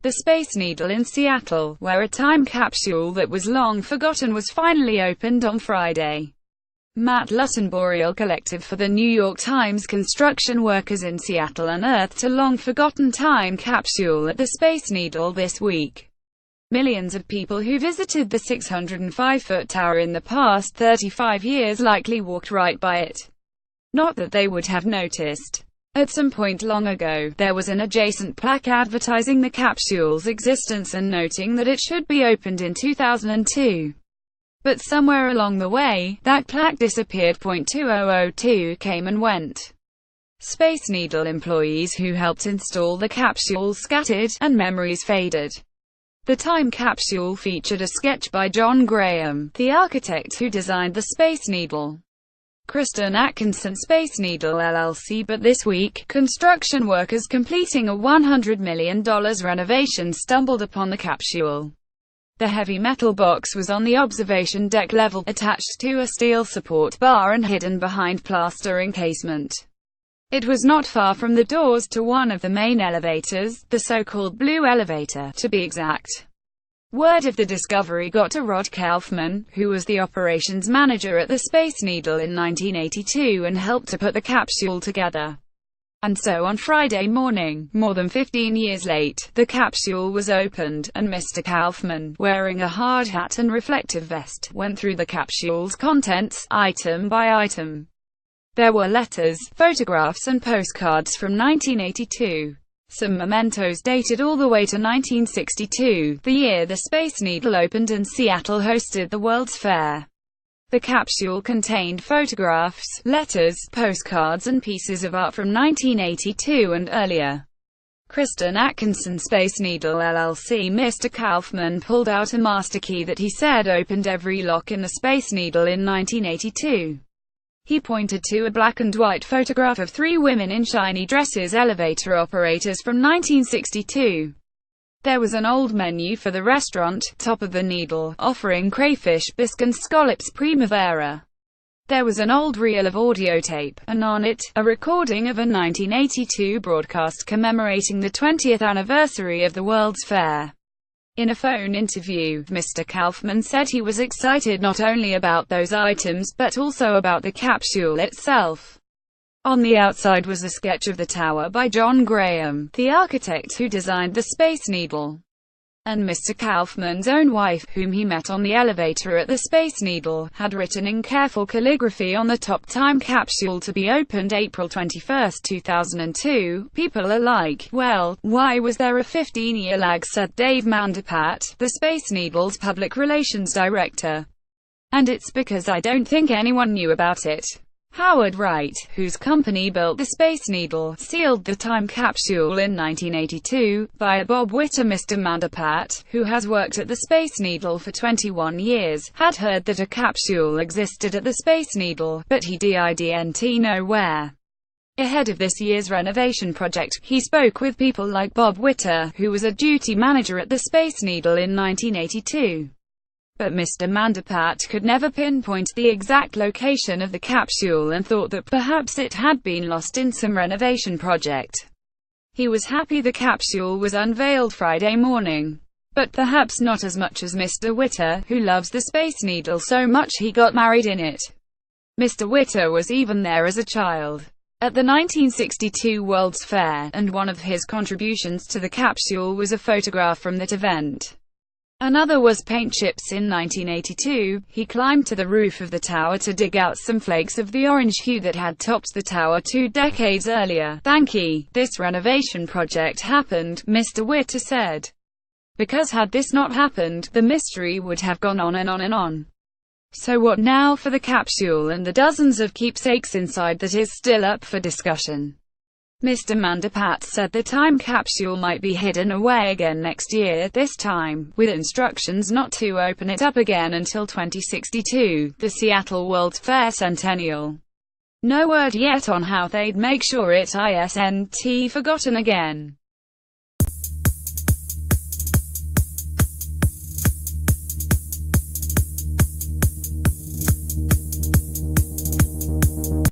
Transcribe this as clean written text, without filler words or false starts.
the Space Needle in Seattle, where a time capsule that was long forgotten was finally opened on Friday. LuttonBoreal Collective for the New York Times. Construction workers in Seattle unearthed a long-forgotten time capsule at the Space Needle this week. Millions of people who visited the 605-foot tower in the past 35 years likely walked right by it. Not that they would have noticed. At some point long ago, there was an adjacent plaque advertising the capsule's existence and noting that it should be opened in 2002. But somewhere along the way, that plaque disappeared. 2002 came and went. Space Needle employees who helped install the capsule scattered, and memories faded. The time capsule featured a sketch by John Graham, the architect who designed the Space Needle. Kristen Atkinson Space Needle LLC. But this week, construction workers completing a $100 million renovation stumbled upon the capsule. The heavy metal box was on the observation deck level, attached to a steel support bar and hidden behind plaster encasement. It was not far from the doors to one of the main elevators, the so-called Blue Elevator, to be exact. Word of the discovery got to Rod Kaufman, who was the operations manager at the Space Needle in 1982 and helped to put the capsule together. And so on Friday morning, more than 15 years late, the capsule was opened, and Mr. Kaufman, wearing a hard hat and reflective vest, went through the capsule's contents, item by item. There were letters, photographs and postcards from 1982. Some mementos dated all the way to 1962, the year the Space Needle opened and Seattle hosted the World's Fair. The capsule contained photographs, letters, postcards and pieces of art from 1982 and earlier. Kristen Atkinson Space Needle LLC. Mr. Kaufman pulled out a master key that he said opened every lock in the Space Needle in 1982. He pointed to a black and white photograph of three women in shiny dresses, elevator operators from 1962. There was an old menu for the restaurant, Top of the Needle, offering crayfish, bisque and scallops primavera. There was an old reel of audio tape, and on it, a recording of a 1982 broadcast commemorating the 20th anniversary of the World's Fair. In a phone interview, Mr. Kaufman said he was excited not only about those items but also about the capsule itself. On the outside was a sketch of the tower by John Graham, the architect who designed the Space Needle. And Mr. Kaufman's own wife, whom he met on the elevator at the Space Needle, had written in careful calligraphy on the top time capsule to be opened April 21, 2002. People are like, well, why was there a 15-year lag, said Dave Mandapat, the Space Needle's public relations director. And it's because I don't think anyone knew about it. Howard Wright, whose company built the Space Needle, sealed the time capsule in 1982, via Bob Witter. Mr. Mandapat, who has worked at the Space Needle for 21 years, had heard that a capsule existed at the Space Needle, but he didn't know where. Ahead of this year's renovation project, he spoke with people like Bob Witter, who was a duty manager at the Space Needle in 1982. But Mr. Mandapat could never pinpoint the exact location of the capsule and thought that perhaps it had been lost in some renovation project. He was happy the capsule was unveiled Friday morning. But perhaps not as much as Mr. Witter, who loves the Space Needle so much he got married in it. Mr. Witter was even there as a child at the 1962 World's Fair, and one of his contributions to the capsule was a photograph from that event. Another was paint chips. In 1982, he climbed to the roof of the tower to dig out some flakes of the orange hue that had topped the tower 2 decades earlier. Thanky, this renovation project happened, Mr. Witter said. Because had this not happened, the mystery would have gone on and on and on. So what now for the capsule and the dozens of keepsakes inside that is still up for discussion? Mr. Mandapat said the time capsule might be hidden away again next year, this time, with instructions not to open it up again until 2062, the Seattle World's Fair centennial. No word yet on how they'd make sure it isn't forgotten again.